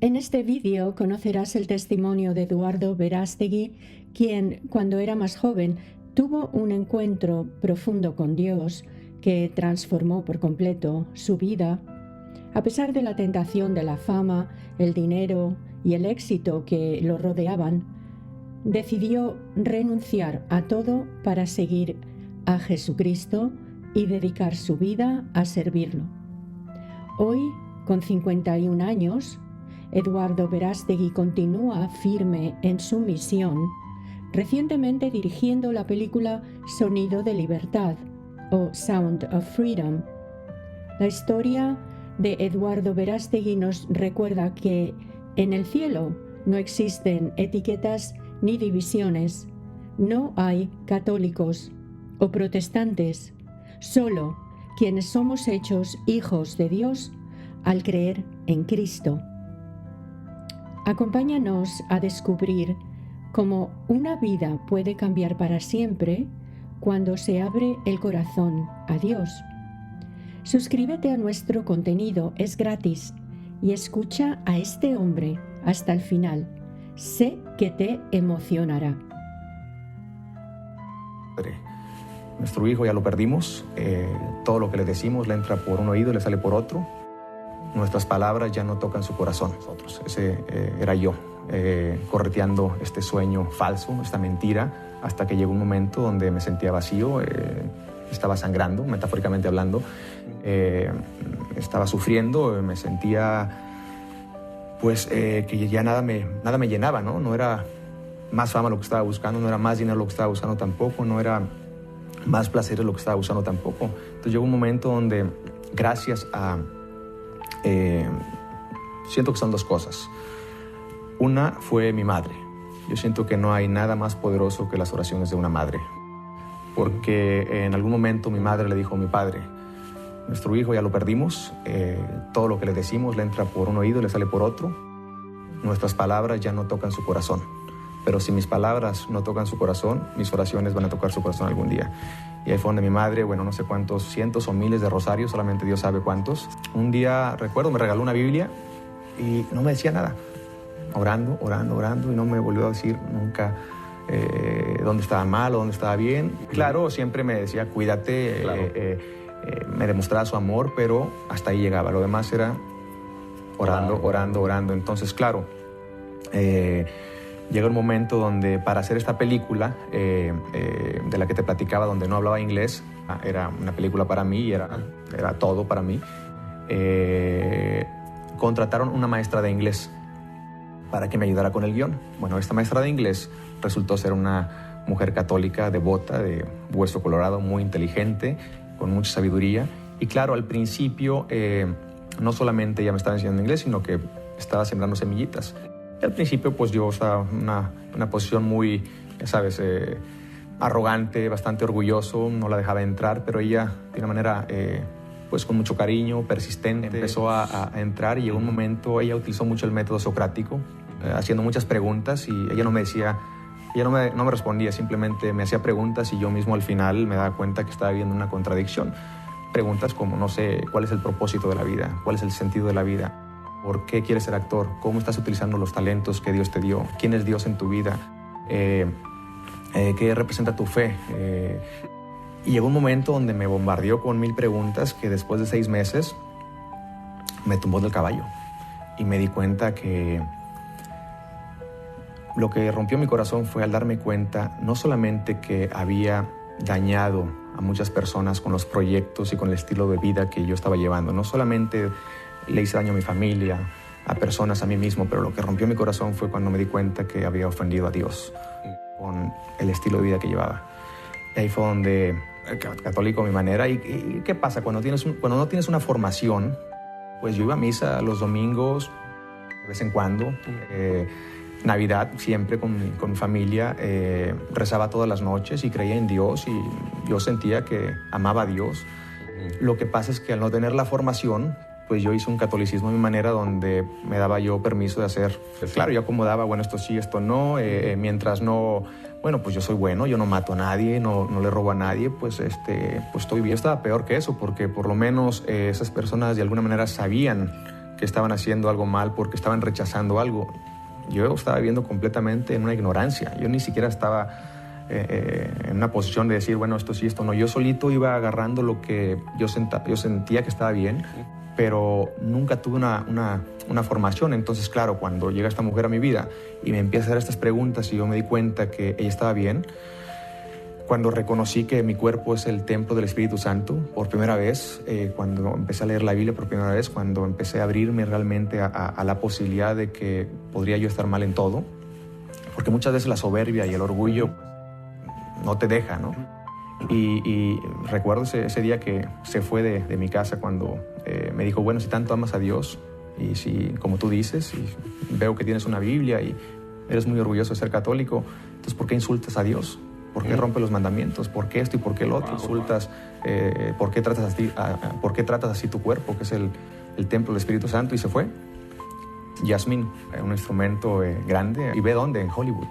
En este vídeo conocerás el testimonio de Eduardo Verástegui, quien, cuando era más joven, tuvo un encuentro profundo con Dios que transformó por completo su vida. A pesar de la tentación de la fama, el dinero y el éxito que lo rodeaban, decidió renunciar a todo para seguir a Jesucristo y dedicar su vida a servirlo. Hoy, con 51 años, Eduardo Verástegui continúa firme en su misión, recientemente dirigiendo la película Sonido de Libertad o Sound of Freedom. La historia de Eduardo Verástegui nos recuerda que en el cielo no existen etiquetas ni divisiones, no hay católicos o protestantes, solo quienes somos hechos hijos de Dios al creer en Cristo. Acompáñanos a descubrir cómo una vida puede cambiar para siempre cuando se abre el corazón a Dios. Suscríbete a nuestro contenido, es gratis, y escucha a este hombre hasta el final. Sé que te emocionará. Nuestro hijo ya lo perdimos, todo lo que le decimos le entra por un oído y le sale por otro. Nuestras palabras ya no tocan su corazón. Ese era yo, correteando este sueño falso, esta mentira, hasta que llegó un momento donde me sentía vacío, estaba sangrando, metafóricamente hablando, estaba sufriendo, me sentía pues que ya nada me llenaba, ¿no? No era más fama lo que estaba buscando, no era más dinero lo que estaba buscando tampoco, no era más placer lo que estaba buscando tampoco. Entonces llegó un momento donde, gracias a... siento que son dos cosas. Una fue mi madre. Yo siento que no hay nada más poderoso que las oraciones de una madre. Porque en algún momento mi madre le dijo a mi padre: nuestro hijo ya lo perdimos, todo lo que le decimos le entra por un oído y le sale por otro. Nuestras palabras ya no tocan su corazón. Pero si mis palabras no tocan su corazón, mis oraciones van a tocar su corazón algún día. Y ahí fue donde mi madre, bueno, no sé cuántos, cientos o miles de rosarios, solamente Dios sabe cuántos. Un día, recuerdo, me regaló una Biblia y no me decía nada. Orando, y no me volvió a decir nunca dónde estaba mal o dónde estaba bien. Claro, siempre me decía, cuídate, claro. Me demostraba su amor, pero hasta ahí llegaba. Lo demás era orando. Entonces, claro, llega un momento donde, para hacer esta película de la que te platicaba, donde no hablaba inglés, era una película para mí y era todo para mí, contrataron una maestra de inglés para que me ayudara con el guión. Bueno, esta maestra de inglés resultó ser una mujer católica, devota, de hueso colorado, muy inteligente, con mucha sabiduría. Y claro, al principio no solamente ella me estaba enseñando inglés, sino que estaba sembrando semillitas. Y al principio pues yo estaba en una posición muy, ya sabes, arrogante, bastante orgulloso, no la dejaba entrar, pero ella de una manera pues con mucho cariño, persistente, empezó a entrar, y llegó un momento, ella utilizó mucho el método socrático, haciendo muchas preguntas, y ella no me decía, ella no me respondía, simplemente me hacía preguntas, y yo mismo al final me daba cuenta que estaba viviendo una contradicción. Preguntas como, no sé, ¿cuál es el propósito de la vida? ¿Cuál es el sentido de la vida? ¿Por qué quieres ser actor? ¿Cómo estás utilizando los talentos que Dios te dio? ¿Quién es Dios en tu vida? ¿Qué representa tu fe? Y llegó un momento donde me bombardeó con 1000 preguntas, que después de 6 meses me tumbó del caballo. Y me di cuenta que lo que rompió mi corazón fue al darme cuenta no solamente que había dañado a muchas personas con los proyectos y con el estilo de vida que yo estaba llevando. No solamente le hice daño a mi familia, a personas, a mí mismo, pero lo que rompió mi corazón fue cuando me di cuenta que había ofendido a Dios con el estilo de vida que llevaba. Y ahí fue donde, católico a mi manera, ¿y qué pasa? Cuando no tienes una formación, pues yo iba a misa los domingos, de vez en cuando, Navidad siempre con mi familia, rezaba todas las noches y creía en Dios, y yo sentía que amaba a Dios. Lo que pasa es que al no tener la formación, pues yo hice un catolicismo a mi manera, donde me daba yo permiso de hacer, pues claro, yo acomodaba, bueno, esto sí, esto no, mientras no, bueno, pues yo soy bueno, yo no mato a nadie, no le robo a nadie, pues estoy bien. Estaba peor que eso, porque por lo menos esas personas de alguna manera sabían que estaban haciendo algo mal porque estaban rechazando algo. Yo estaba viviendo completamente en una ignorancia. Yo ni siquiera estaba en una posición de decir, bueno, esto sí, esto no. Yo solito iba agarrando lo que yo sentía que estaba bien, pero nunca tuve una formación. Entonces, claro, cuando llega esta mujer a mi vida y me empieza a hacer estas preguntas y yo me di cuenta que ella estaba bien, cuando reconocí que mi cuerpo es el templo del Espíritu Santo, por primera vez, cuando empecé a leer la Biblia por primera vez, cuando empecé a abrirme realmente a la posibilidad de que podría yo estar mal en todo, porque muchas veces la soberbia y el orgullo no te deja, ¿no? Y recuerdo ese día que se fue de mi casa cuando me dijo, bueno, si tanto amas a Dios y si, como tú dices, y veo que tienes una Biblia y eres muy orgulloso de ser católico, entonces ¿por qué insultas a Dios? ¿Por qué rompes los mandamientos? ¿Por qué esto y por qué el otro? Insultas, ¿por qué tratas así tu cuerpo, que es el templo del Espíritu Santo? Y se fue. Jasmine, un instrumento grande. ¿Y ve dónde? En Hollywood.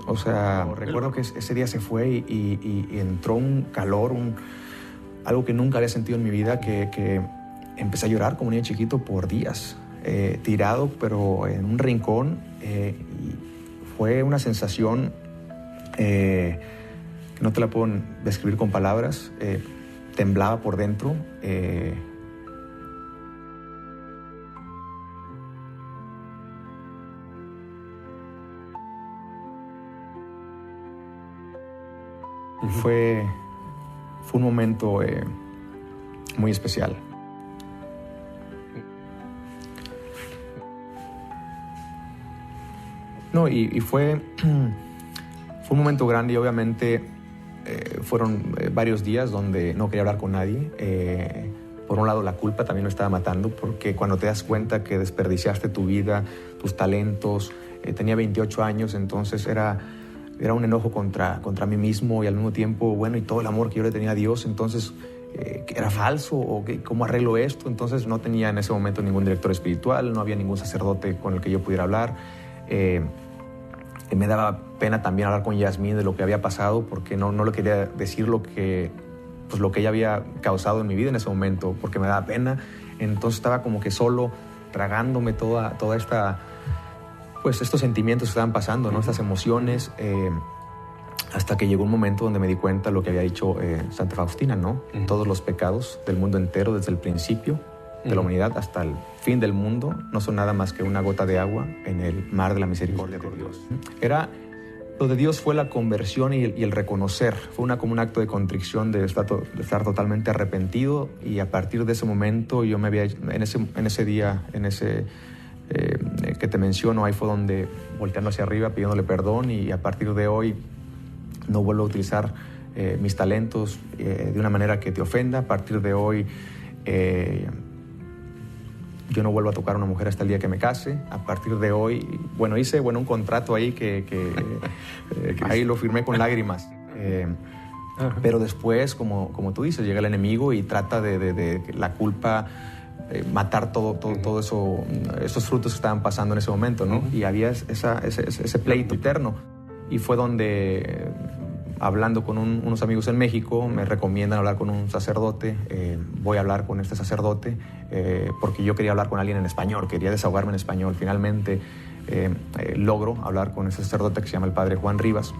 O sea, recuerdo que ese día se fue y entró un calor, algo que nunca había sentido en mi vida, que empecé a llorar como un niño chiquito por días, tirado, pero en un rincón. Y fue una sensación que no te la puedo describir con palabras. Temblaba por dentro. Fue un momento muy especial. No, y fue un momento grande y obviamente fueron varios días donde no quería hablar con nadie. Por un lado, la culpa también me estaba matando, porque cuando te das cuenta que desperdiciaste tu vida, tus talentos, tenía 28 años, entonces era un enojo contra mí mismo y al mismo tiempo, bueno, y todo el amor que yo le tenía a Dios, entonces, ¿era falso? ¿O cómo arreglo esto? Entonces no tenía en ese momento ningún director espiritual, no había ningún sacerdote con el que yo pudiera hablar. Me daba pena también hablar con Jasmine de lo que había pasado, porque no le quería decir lo que ella había causado en mi vida en ese momento, porque me daba pena. Entonces estaba como que solo, tragándome toda esta, pues estos sentimientos que estaban pasando, ¿no? Estas emociones, hasta que llegó un momento donde me di cuenta de lo que había dicho Santa Faustina, ¿no? Todos los pecados del mundo entero, desde el principio de la humanidad hasta el fin del mundo, no son nada más que una gota de agua en el mar de la misericordia de Dios. Lo de Dios fue la conversión y el reconocer. Fue como un acto de contrición, de estar totalmente arrepentido, y a partir de ese momento yo me había, en ese día, que te menciono, ahí fue donde, volteando hacia arriba, pidiéndole perdón, y a partir de hoy no vuelvo a utilizar mis talentos de una manera que te ofenda. A partir de hoy yo no vuelvo a tocar a una mujer hasta el día que me case. A partir de hoy, bueno, hice un contrato ahí que ahí lo firmé con lágrimas. Pero después, como tú dices, llega el enemigo y trata de la culpa, matar todo eso, esos frutos que estaban pasando en ese momento, ¿no? Y había ese pleito eterno. Y fue donde, hablando con unos amigos en México, me recomiendan hablar con un sacerdote. Voy a hablar con este sacerdote porque yo quería hablar con alguien en español, quería desahogarme en español. Finalmente logro hablar con ese sacerdote que se llama el padre Juan Rivas.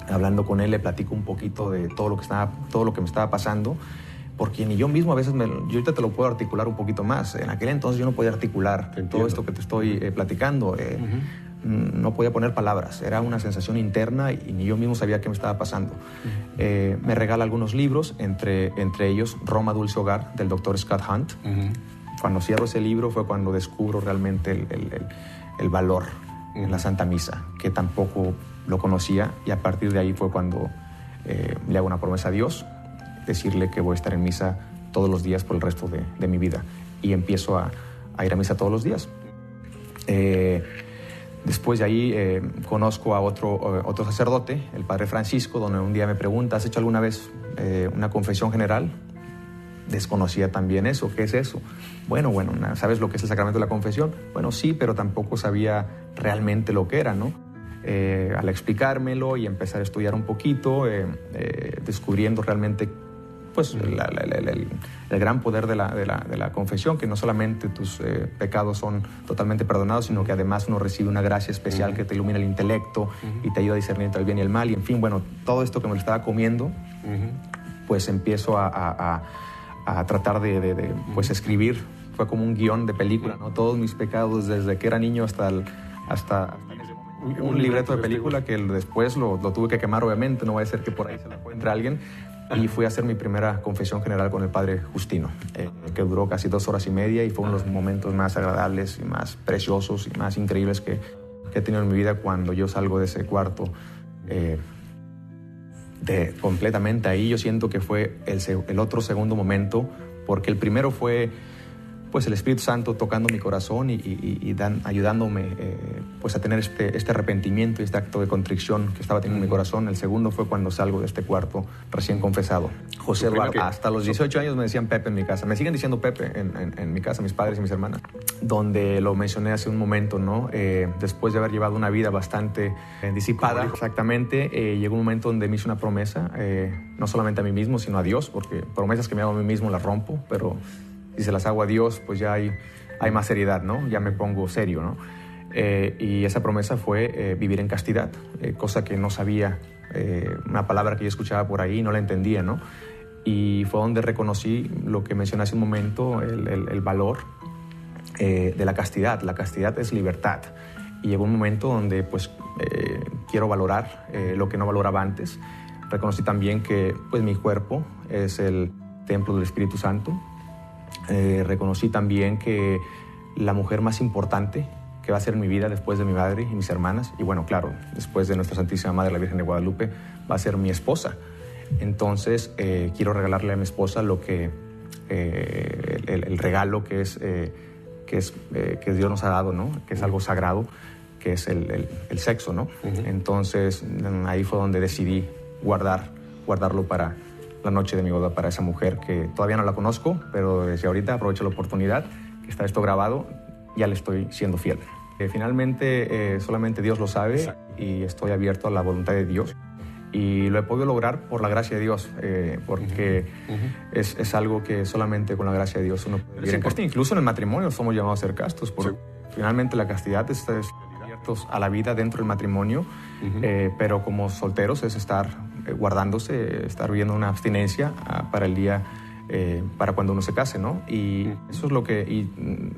Hablando con él, le platico un poquito de todo lo que me estaba pasando, porque ni yo mismo a veces, yo ahorita te lo puedo articular un poquito más. En aquel entonces yo no podía articular todo esto que te estoy platicando. No podía poner palabras, era una sensación interna y ni yo mismo sabía qué me estaba pasando. Me regala algunos libros, entre ellos Roma Dulce Hogar, del Dr. Scott Hunt. Cuando cierro ese libro fue cuando descubro realmente el valor en la Santa Misa, que tampoco lo conocía, y a partir de ahí fue cuando le hago una promesa a Dios, decirle que voy a estar en misa todos los días por el resto de mi vida, y empiezo a ir a misa todos los días. Después de ahí conozco a otro sacerdote, el padre Francisco, donde un día me pregunta, ¿has hecho alguna vez una confesión general? Desconocía también eso. ¿Qué es eso? Bueno, ¿sabes lo que es el sacramento de la confesión? Bueno, sí, pero tampoco sabía realmente lo que era, ¿no? Al explicármelo y empezar a estudiar un poquito, descubriendo realmente pues el gran poder de la confesión, que no solamente tus pecados son totalmente perdonados, sino que además uno recibe una gracia especial que te ilumina el intelecto y te ayuda a discernir entre el bien y el mal. Y en fin, bueno, todo esto que me lo estaba comiendo, pues empiezo a tratar de pues escribir. Fue como un guión de película, ¿no? Todos mis pecados desde que era niño hasta un libreto de película que después lo tuve que quemar, obviamente, no va a ser que por ahí se lo encuentre alguien. Y fui a hacer mi primera confesión general con el padre Justino, que duró casi 2 horas y media y fue uno de los momentos más agradables y más preciosos y más increíbles que he tenido en mi vida cuando yo salgo de ese cuarto completamente ahí. Yo siento que fue el otro segundo momento, porque el primero fue pues el Espíritu Santo tocando mi corazón y ayudándome pues a tener este arrepentimiento y este acto de contrición que estaba teniendo en mi corazón. El segundo fue cuando salgo de este cuarto recién confesado. José Eduardo, hasta los 18 años me decían Pepe en mi casa. Me siguen diciendo Pepe en mi casa, mis padres y mis hermanas. Donde lo mencioné hace un momento, ¿no? Después de haber llevado una vida bastante disipada, exactamente, llegó un momento donde me hice una promesa, no solamente a mí mismo, sino a Dios, porque promesas que me hago a mí mismo las rompo, pero si se las hago a Dios, pues ya hay más seriedad, ¿no? Ya me pongo serio, ¿no? Y esa promesa fue vivir en castidad, cosa que no sabía, una palabra que yo escuchaba por ahí y no la entendía, ¿no? Y fue donde reconocí lo que mencioné hace un momento, el valor de la castidad. La castidad es libertad. Y llegó un momento donde pues quiero valorar lo que no valoraba antes. Reconocí también que pues mi cuerpo es el templo del Espíritu Santo. Reconocí también que la mujer más importante que va a ser en mi vida después de mi madre y mis hermanas, y bueno, claro, después de nuestra Santísima Madre, la Virgen de Guadalupe, va a ser mi esposa. Entonces, quiero regalarle a mi esposa lo que el regalo que Dios nos ha dado, ¿no? Que es algo sagrado, que es el sexo, ¿no? Entonces, ahí fue donde decidí guardarlo para la noche de mi boda, para esa mujer que todavía no la conozco, pero desde ahorita aprovecho la oportunidad que está esto grabado, ya le estoy siendo fiel. Finalmente, solamente Dios lo sabe y estoy abierto a la voluntad de Dios. Y lo he podido lograr por la gracia de Dios, porque es algo que solamente con la gracia de Dios uno puede vivir en castidad. Incluso en el matrimonio somos llamados a ser castos, porque finalmente la castidad es abiertos a la vida dentro del matrimonio, pero como solteros es estar guardándose, estar viviendo una abstinencia para el día, para cuando uno se case, ¿no? Y eso es lo que, y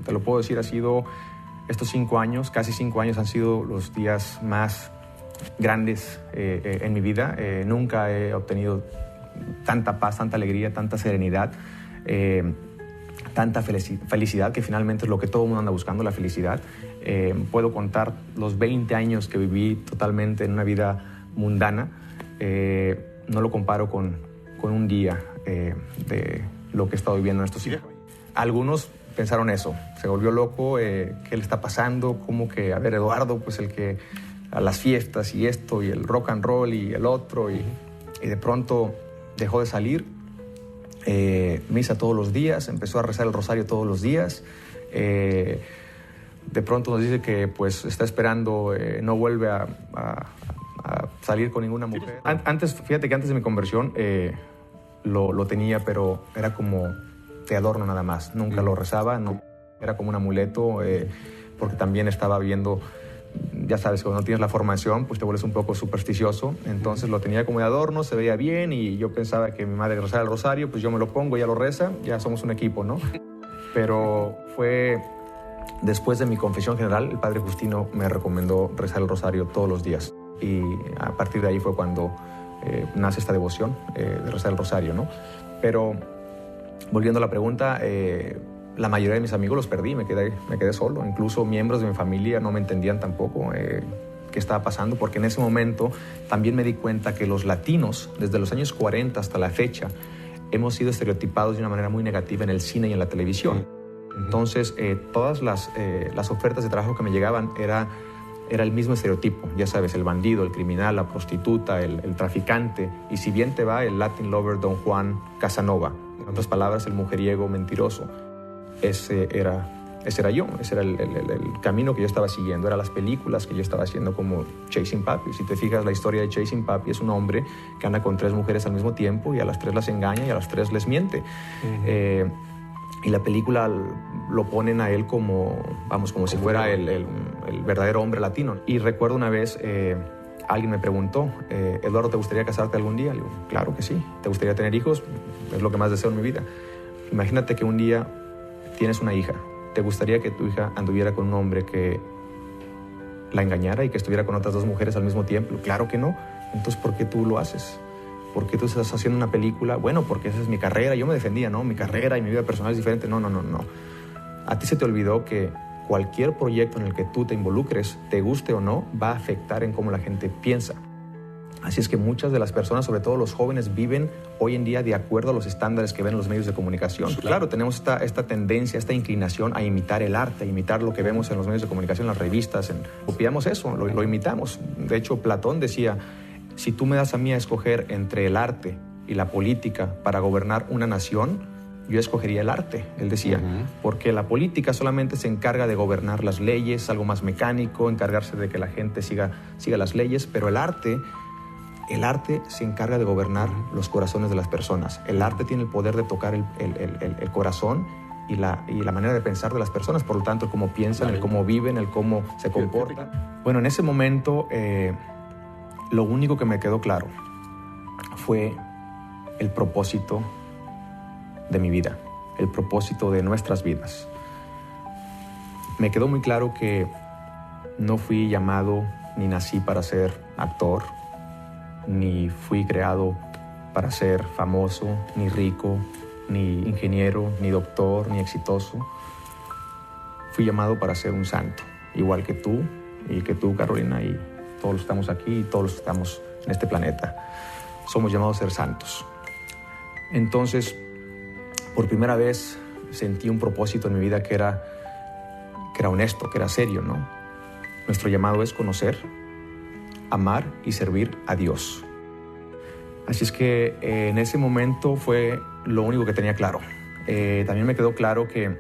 te lo puedo decir, ha sido estos 5 años, casi 5 años han sido los días más grandes en mi vida. Nunca he obtenido tanta paz, tanta alegría, tanta serenidad, tanta felicidad, que finalmente es lo que todo el mundo anda buscando, la felicidad. Puedo contar los 20 años que viví totalmente en una vida mundana. No lo comparo con un día de lo que he estado viviendo en estos días. Algunos pensaron eso, se volvió loco, ¿qué le está pasando? Como que, a ver, Eduardo, pues el que a las fiestas y esto, y el rock and roll y el otro, y de pronto dejó de salir, misa todos los días, empezó a rezar el rosario todos los días, de pronto nos dice que pues está esperando, no vuelve a salir con ninguna mujer. Fíjate que antes de mi conversión lo tenía, pero era como de adorno nada más, nunca lo rezaba, no, era como un amuleto, porque también estaba viendo, ya sabes, cuando no tienes la formación, pues te vuelves un poco supersticioso. Entonces lo tenía como de adorno, se veía bien y yo pensaba que mi madre rezaba el rosario, pues yo me lo pongo, ella lo reza, ya somos un equipo, ¿no? Pero fue después de mi confesión general, el padre Justino me recomendó rezar el rosario todos los días. Y a partir de ahí fue cuando nace esta devoción de rezar el rosario, ¿no? Pero volviendo a la pregunta, la mayoría de mis amigos los perdí, me quedé solo. Incluso miembros de mi familia no me entendían tampoco qué estaba pasando, porque en ese momento también me di cuenta que los latinos, desde los años 40 hasta la fecha, hemos sido estereotipados de una manera muy negativa en el cine y en la televisión. Entonces, todas las ofertas de trabajo que me llegaban era el mismo estereotipo, ya sabes, el bandido, el criminal, la prostituta, el traficante, y si bien te va, el Latin lover Don Juan Casanova. En otras palabras, el mujeriego mentiroso. Ese era ese era yo, ese era el camino que yo estaba siguiendo, eran las películas que yo estaba haciendo como Chasing Papi. Si te fijas, la historia de Chasing Papi es un hombre que anda con 3 mujeres al mismo tiempo y a las 3 las engaña y a las 3 les miente. Y la película lo ponen a él como si fuera el verdadero hombre latino. Y recuerdo una vez, alguien me preguntó, Eduardo, ¿te gustaría casarte algún día? Le digo, claro que sí. ¿Te gustaría tener hijos? Es lo que más deseo en mi vida. Imagínate que un día tienes una hija. ¿Te gustaría que tu hija anduviera con un hombre que la engañara y que estuviera con otras 2 mujeres al mismo tiempo? Claro que no. Entonces, ¿por qué tú lo haces? ¿Por qué tú estás haciendo una película? Bueno, porque esa es mi carrera. Yo me defendía, ¿no? Mi carrera y mi vida personal es diferente. No. A ti se te olvidó que cualquier proyecto en el que tú te involucres, te guste o no, va a afectar en cómo la gente piensa. Así es que muchas de las personas, sobre todo los jóvenes, viven hoy en día de acuerdo a los estándares que ven los medios de comunicación. Claro, tenemos esta tendencia, esta inclinación a imitar el arte, a imitar lo que vemos en los medios de comunicación, en las revistas. Copiamos eso, lo imitamos. De hecho, Platón decía, si tú me das a mí a escoger entre el arte y la política para gobernar una nación, yo escogería el arte, él decía, porque la política solamente se encarga de gobernar las leyes, algo más mecánico, encargarse de que la gente siga las leyes, pero el arte se encarga de gobernar los corazones de las personas. El arte tiene el poder de tocar el corazón y la manera de pensar de las personas, por lo tanto, el cómo piensan, el cómo viven, el cómo se comportan. Bueno, en ese momento, lo único que me quedó claro fue el propósito de mi vida, el propósito de nuestras vidas. Me quedó muy claro que no fui llamado ni nací para ser actor, ni fui creado para ser famoso, ni rico, ni ingeniero, ni doctor, ni exitoso. Fui llamado para ser un santo, igual que tú, y que tú, Carolina, y todos los que estamos aquí, y todos los que estamos en este planeta. Somos llamados a ser santos. Entonces, por primera vez sentí un propósito en mi vida que era honesto, que era serio, ¿no? Nuestro llamado es conocer, amar y servir a Dios. Así es que en ese momento fue lo único que tenía claro. También me quedó claro que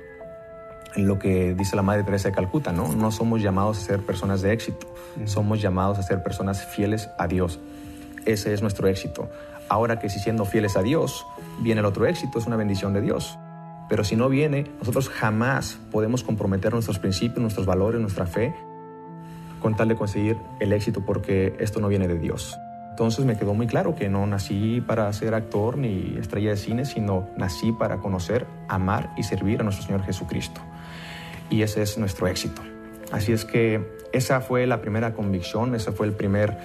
lo que dice la Madre Teresa de Calcuta, ¿no? No somos llamados a ser personas de éxito, somos llamados a ser personas fieles a Dios. Ese es nuestro éxito. Ahora que si siendo fieles a Dios viene el otro éxito, es una bendición de Dios. Pero si no viene, nosotros jamás podemos comprometer nuestros principios, nuestros valores, nuestra fe, con tal de conseguir el éxito, porque esto no viene de Dios. Entonces me quedó muy claro que no nací para ser actor ni estrella de cine, sino nací para conocer, amar y servir a nuestro Señor Jesucristo. Y ese es nuestro éxito. Así es que esa fue la primera convicción, ese fue el primer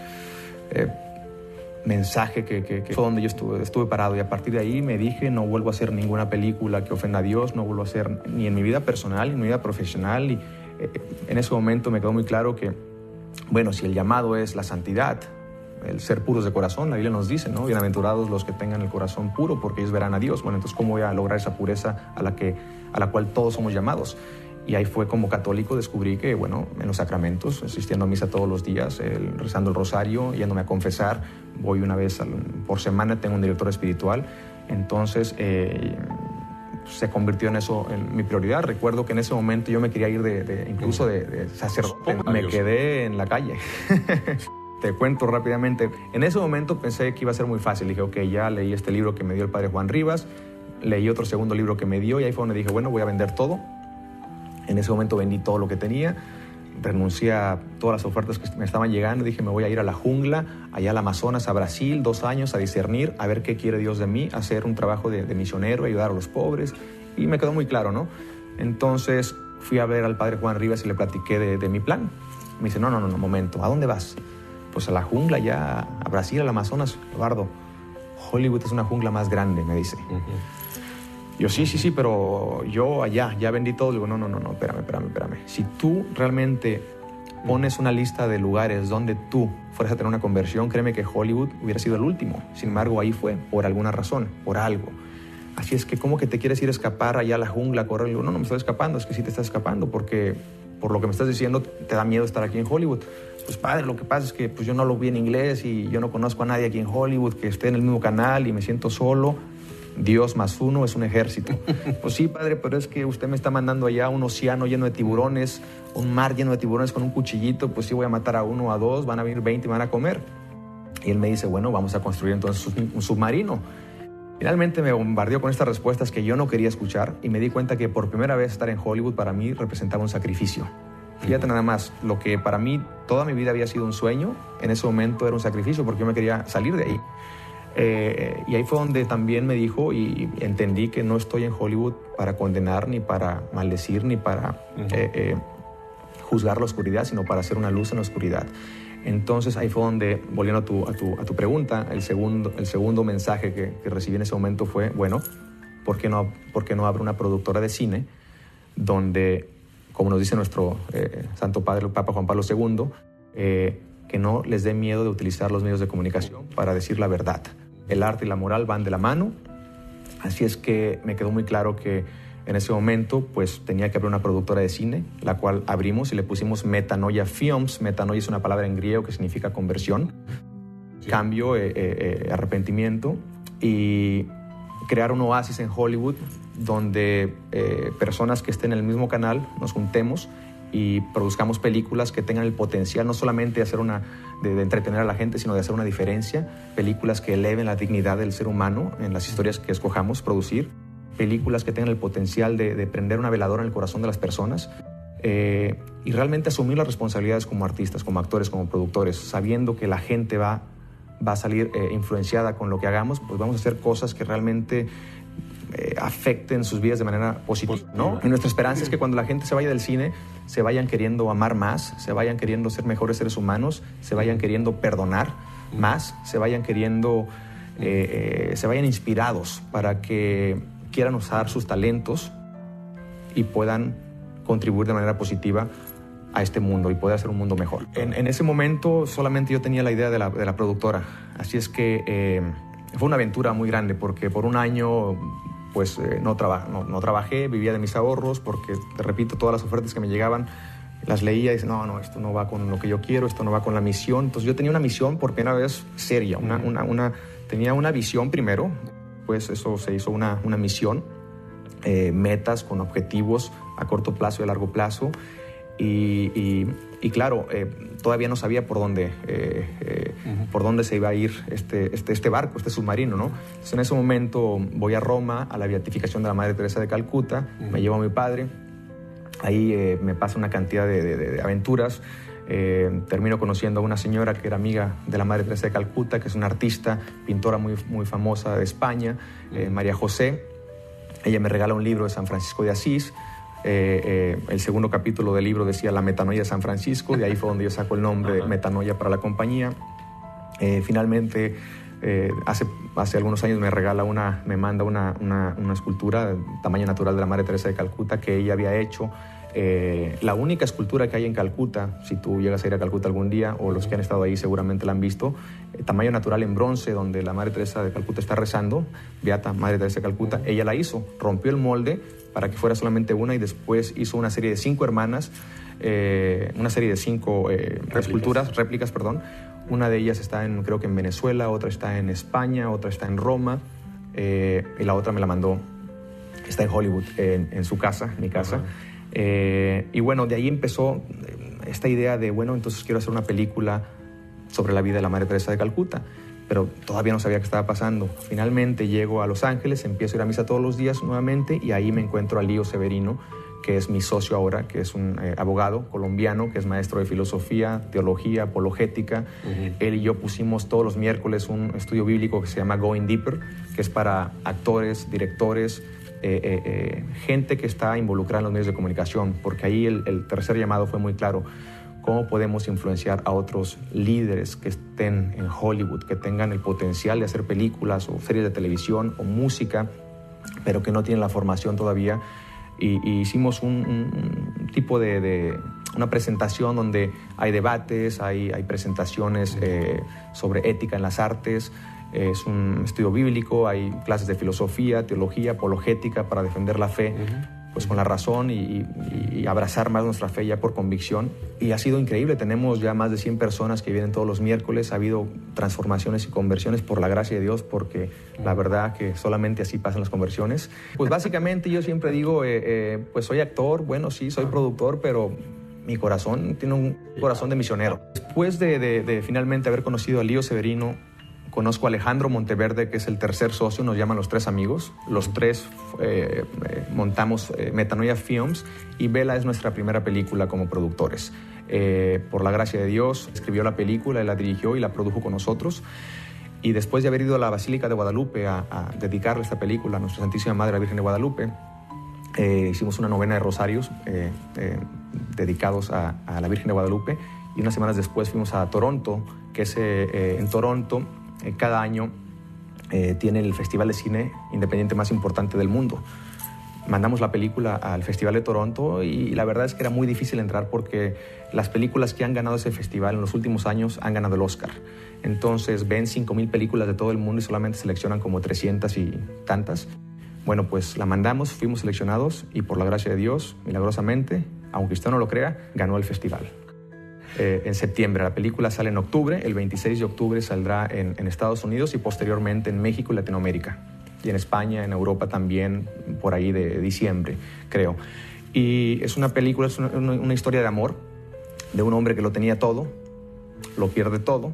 mensaje que fue donde yo estuve parado. Y a partir de ahí me dije, no vuelvo a hacer ninguna película que ofenda a Dios, no vuelvo a hacer ni en mi vida personal, ni en mi vida profesional. Y en ese momento me quedó muy claro que, bueno, si el llamado es la santidad, el ser puros de corazón, la Biblia nos dice, ¿no? Bienaventurados los que tengan el corazón puro, porque ellos verán a Dios. Bueno, entonces, ¿cómo voy a lograr esa pureza a la cual todos somos llamados? Y ahí fue, como católico, descubrí que, bueno, en los sacramentos, asistiendo a misa todos los días, rezando el rosario, yéndome a confesar, voy una vez por semana, tengo un director espiritual. Entonces, se convirtió en eso, en mi prioridad. Recuerdo que en ese momento yo me quería ir incluso de sacerdote. Me quedé en la calle. Te cuento rápidamente. En ese momento pensé que iba a ser muy fácil. Dije, ok, ya leí este libro que me dio el padre Juan Rivas, leí otro segundo libro que me dio, y ahí fue donde dije, bueno, voy a vender todo. En ese momento vendí todo lo que tenía, renuncié a todas las ofertas que me estaban llegando. Dije, me voy a ir a la jungla, allá al Amazonas, a Brasil, 2 años, a discernir, a ver qué quiere Dios de mí, a hacer un trabajo de misionero, ayudar a los pobres. Y me quedó muy claro, ¿no? Entonces fui a ver al padre Juan Rivas y le platiqué de mi plan. Me dice, no, momento, ¿a dónde vas? Pues a la jungla, ya a Brasil, al Amazonas. Eduardo, Hollywood es una jungla más grande, me dice. Yo, sí, pero yo allá, ya vendí todo. Digo, no, espérame. Si tú realmente pones una lista de lugares donde tú fueras a tener una conversión, créeme que Hollywood hubiera sido el último. Sin embargo, ahí fue, por alguna razón, por algo. Así es que, ¿cómo que te quieres ir a escapar allá a la jungla, a correr? Digo, no me estoy escapando, es que sí te estás escapando, porque por lo que me estás diciendo, te da miedo estar aquí en Hollywood. Pues padre, lo que pasa es que pues, yo no lo vi en inglés y yo no conozco a nadie aquí en Hollywood que esté en el mismo canal y me siento solo. Dios más uno es un ejército. Pues sí, padre, pero es que usted me está mandando allá a un océano lleno de tiburones, un mar lleno de tiburones con un cuchillito, pues sí voy a matar a uno o a dos, van a venir 20 y van a comer. Y él me dice, bueno, vamos a construir entonces un submarino. Finalmente me bombardeó con estas respuestas que yo no quería escuchar y me di cuenta que por primera vez estar en Hollywood para mí representaba un sacrificio. Fíjate nada más, lo que para mí toda mi vida había sido un sueño, en ese momento era un sacrificio porque yo me quería salir de ahí. Y ahí fue donde también me dijo y entendí que no estoy en Hollywood para condenar, ni para maldecir, ni para juzgar la oscuridad, sino para hacer una luz en la oscuridad. Entonces ahí fue donde, volviendo a tu pregunta, el segundo mensaje que recibí en ese momento fue, bueno, ¿por qué no abro una productora de cine donde, como nos dice nuestro Santo Padre, el Papa Juan Pablo II, que no les dé miedo de utilizar los medios de comunicación para decir la verdad? El arte y la moral van de la mano, así es que me quedó muy claro que en ese momento pues tenía que abrir una productora de cine, la cual abrimos y le pusimos Metanoia Films. Metanoia es una palabra en griego que significa conversión, cambio, arrepentimiento, y crear un oasis en Hollywood donde personas que estén en el mismo canal nos juntemos y produzcamos películas que tengan el potencial no solamente de entretener a la gente, sino de hacer una diferencia, películas que eleven la dignidad del ser humano en las historias que escojamos producir, películas que tengan el potencial de prender una veladora en el corazón de las personas, y realmente asumir las responsabilidades como artistas, como actores, como productores, sabiendo que la gente va a salir influenciada con lo que hagamos, pues vamos a hacer cosas que realmente afecten sus vidas de manera positiva, ¿no? Y nuestra esperanza es que cuando la gente se vaya del cine, se vayan queriendo amar más, se vayan queriendo ser mejores seres humanos, se vayan queriendo perdonar más, se vayan queriendo, se vayan inspirados para que quieran usar sus talentos y puedan contribuir de manera positiva a este mundo y poder hacer un mundo mejor. En ese momento solamente yo tenía la idea de la productora, así es que fue una aventura muy grande porque por un año pues no trabajé, vivía de mis ahorros porque, te repito, todas las ofertas que me llegaban las leía y decía, no, esto no va con lo que yo quiero, esto no va con la misión. Entonces yo tenía una misión por primera vez seria, tenía una visión primero, pues eso se hizo una misión, metas con objetivos a corto plazo y a largo plazo. Y claro, todavía no sabía por dónde se iba a ir este barco, este submarino, ¿no? Entonces, en ese momento voy a Roma, a la beatificación de la Madre Teresa de Calcuta, me llevo a mi padre, ahí me pasa una cantidad de aventuras, termino conociendo a una señora que era amiga de la Madre Teresa de Calcuta, que es una artista, pintora muy, muy famosa de España, María José. Ella me regala un libro de San Francisco de Asís. El segundo capítulo del libro decía La Metanoia de San Francisco, de ahí fue donde yo saco el nombre de Metanoia para la compañía. Finalmente, hace algunos años me manda una escultura de tamaño natural de la Madre Teresa de Calcuta que ella había hecho. La única escultura que hay en Calcuta, si tú llegas a ir a Calcuta algún día, o los que han estado ahí seguramente la han visto, tamaño natural en bronce, donde la Madre Teresa de Calcuta está rezando, Beata Madre Teresa de Calcuta. Ella la hizo, rompió el molde para que fuera solamente una y después hizo una serie de 5 hermanas, una serie de 5 réplicas. Una de ellas está creo que en Venezuela, otra está en España, otra está en Roma, y la otra me la mandó, está en Hollywood, en su casa, en mi casa. Y bueno, de ahí empezó esta idea de, bueno, entonces quiero hacer una película sobre la vida de la Madre Teresa de Calcuta, pero todavía no sabía qué estaba pasando. Finalmente llego a Los Ángeles, empiezo a ir a misa todos los días nuevamente y ahí me encuentro a Lío Severino, que es mi socio ahora, que es un abogado colombiano, que es maestro de filosofía, teología, apologética. Él y yo pusimos todos los miércoles un estudio bíblico que se llama Going Deeper, que es para actores, directores, gente que está involucrada en los medios de comunicación, porque ahí el tercer llamado fue muy claro. ¿Cómo podemos influenciar a otros líderes que estén en Hollywood, que tengan el potencial de hacer películas o series de televisión o música, pero que no tienen la formación todavía? Y hicimos un tipo de una presentación donde hay debates, hay presentaciones sobre ética en las artes, es un estudio bíblico, hay clases de filosofía, teología, apologética para defender la fe, pues con la razón y abrazar más nuestra fe ya por convicción. Y ha sido increíble, tenemos ya más de 100 personas que vienen todos los miércoles, ha habido transformaciones y conversiones por la gracia de Dios, porque la verdad que solamente así pasan las conversiones. Pues básicamente yo siempre digo, pues soy actor, bueno sí, soy productor, pero mi corazón tiene un corazón de misionero. Después de finalmente haber conocido a Lío Severino, conozco a Alejandro Monteverde, que es el tercer socio, nos llaman los tres amigos. Los tres montamos Metanoia Films y Vela es nuestra primera película como productores. Por la gracia de Dios, escribió la película, él la dirigió y la produjo con nosotros. Y después de haber ido a la Basílica de Guadalupe a dedicarle esta película a Nuestra Santísima Madre, la Virgen de Guadalupe, hicimos una novena de rosarios dedicados a la Virgen de Guadalupe, y unas semanas después fuimos a Toronto, que es en Toronto cada año tiene el festival de cine independiente más importante del mundo. Mandamos la película al Festival de Toronto y la verdad es que era muy difícil entrar porque las películas que han ganado ese festival en los últimos años han ganado el Oscar. Entonces ven 5,000 películas de todo el mundo y solamente seleccionan como 300 y tantas. Bueno, pues la mandamos, fuimos seleccionados y por la gracia de Dios, milagrosamente, aunque usted no lo crea, ganó el festival. En septiembre, la película sale en octubre, el 26 de octubre saldrá en Estados Unidos y posteriormente en México y Latinoamérica. Y en España, en Europa también, por ahí de diciembre, creo. Y es una película, es una historia de amor, de un hombre que lo tenía todo, lo pierde todo,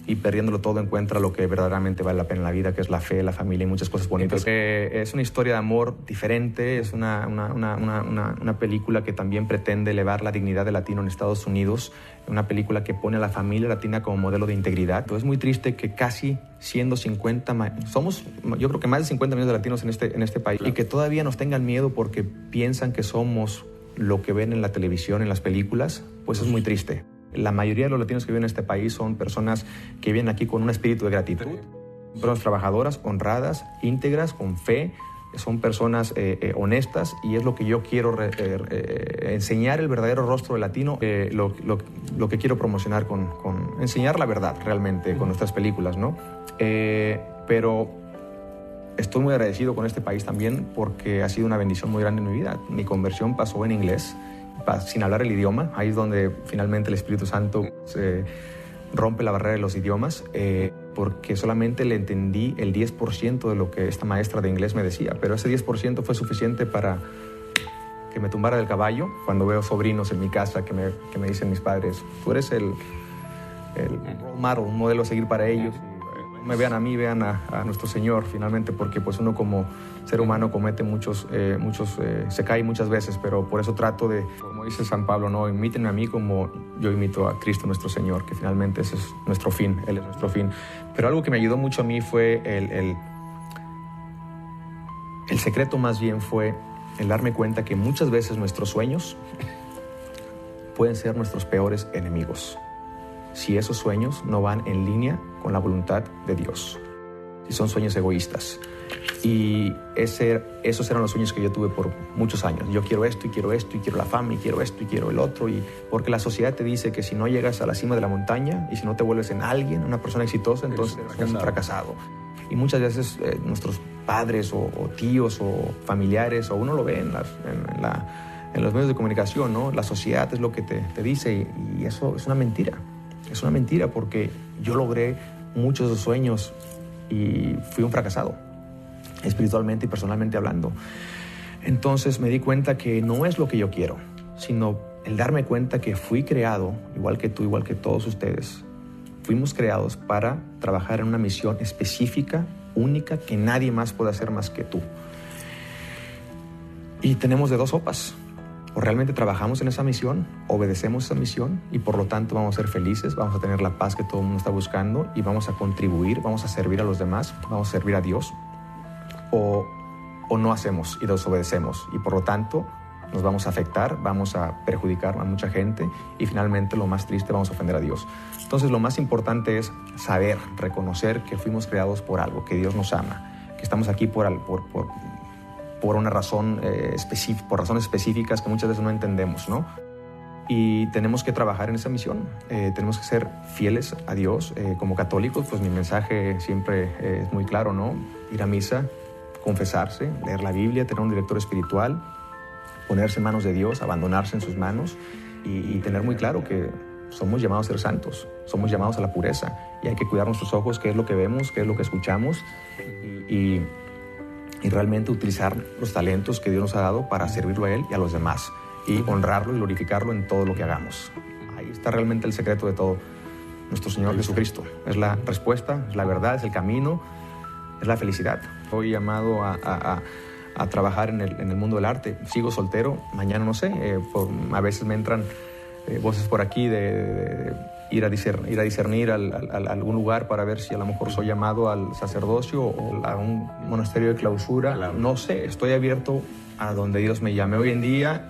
y perdiéndolo todo encuentra lo que verdaderamente vale la pena en la vida, que es la fe, la familia y muchas cosas bonitas. Es una historia de amor diferente, es una película que también pretende elevar la dignidad del latino en Estados Unidos, una película que pone a la familia latina como modelo de integridad. Entonces es muy triste que casi siendo 50, somos yo creo que más de 50 millones de latinos en este país, claro, y que todavía nos tengan miedo porque piensan que somos lo que ven en la televisión, en las películas, pues es muy triste. La mayoría de los latinos que viven en este país son personas que vienen aquí con un espíritu de gratitud. Personas trabajadoras, honradas, íntegras, con fe. Son personas honestas y es lo que yo quiero enseñar, el verdadero rostro del latino. Lo que quiero promocionar con enseñar la verdad realmente con nuestras películas, ¿no? Pero estoy muy agradecido con este país también porque ha sido una bendición muy grande en mi vida. Mi conversión pasó en inglés, sin hablar el idioma. Ahí es donde finalmente el Espíritu Santo rompe la barrera de los idiomas, porque solamente le entendí el 10% de lo que esta maestra de inglés me decía, pero ese 10% fue suficiente para que me tumbara del caballo. Cuando veo sobrinos en mi casa que me dicen mis padres, tú eres el role model, un modelo a seguir para ellos. Me vean a mí, vean a nuestro Señor finalmente, porque pues uno como ser humano comete se cae muchas veces, pero por eso trato de, como dice San Pablo, no, imítenme a mí como yo imito a Cristo nuestro Señor, que finalmente ese es nuestro fin, Él es nuestro fin. Pero algo que me ayudó mucho a mí fue el secreto más bien fue el darme cuenta que muchas veces nuestros sueños pueden ser nuestros peores enemigos, si esos sueños no van en línea con la voluntad de Dios, si son sueños egoístas. Y esos eran los sueños que yo tuve por muchos años. Yo quiero esto y quiero esto y quiero la fama y quiero esto y quiero el otro, y porque la sociedad te dice que si no llegas a la cima de la montaña y si no te vuelves en alguien, una persona exitosa, entonces eres un fracasado. Y muchas veces nuestros padres o tíos o familiares, o uno lo ve en los medios de comunicación, ¿no? La sociedad es lo que te dice, y eso es una mentira. Es una mentira porque yo logré muchos de esos sueños y fui un fracasado, espiritualmente y personalmente hablando. Entonces me di cuenta que no es lo que yo quiero, sino el darme cuenta que fui creado, igual que tú, igual que todos ustedes, fuimos creados para trabajar en una misión específica, única, que nadie más puede hacer más que tú. Y tenemos de dos sopas. O realmente trabajamos en esa misión, obedecemos esa misión y por lo tanto vamos a ser felices, vamos a tener la paz que todo el mundo está buscando y vamos a contribuir, vamos a servir a los demás, vamos a servir a Dios, o no hacemos y desobedecemos y por lo tanto nos vamos a afectar, vamos a perjudicar a mucha gente y finalmente lo más triste, vamos a ofender a Dios. Entonces lo más importante es saber, reconocer que fuimos creados por algo, que Dios nos ama, que estamos aquí por una razón específica, por razones específicas que muchas veces no entendemos, ¿no? Y tenemos que trabajar en esa misión, tenemos que ser fieles a Dios. Como católicos, pues mi mensaje siempre es muy claro, ¿no? Ir a misa, confesarse, leer la Biblia, tener un director espiritual ponerse en manos de Dios, abandonarse en sus manos y tener muy claro que somos llamados a ser santos, somos llamados a la pureza y hay que cuidar nuestros ojos, qué es lo que vemos, qué es lo que escuchamos y realmente utilizar los talentos que Dios nos ha dado para servirlo a Él y a los demás y honrarlo y glorificarlo en todo lo que hagamos. Ahí está realmente el secreto de todo. Nuestro Señor Jesucristo es la respuesta, es la verdad, es el camino, es la felicidad. Soy llamado a trabajar en el mundo del arte. Sigo soltero, mañana no sé, a veces me entran voces por aquí de ir a discernir a algún lugar para ver si a lo mejor soy llamado al sacerdocio o a un monasterio de clausura. No sé, estoy abierto a donde Dios me llame. Hoy en día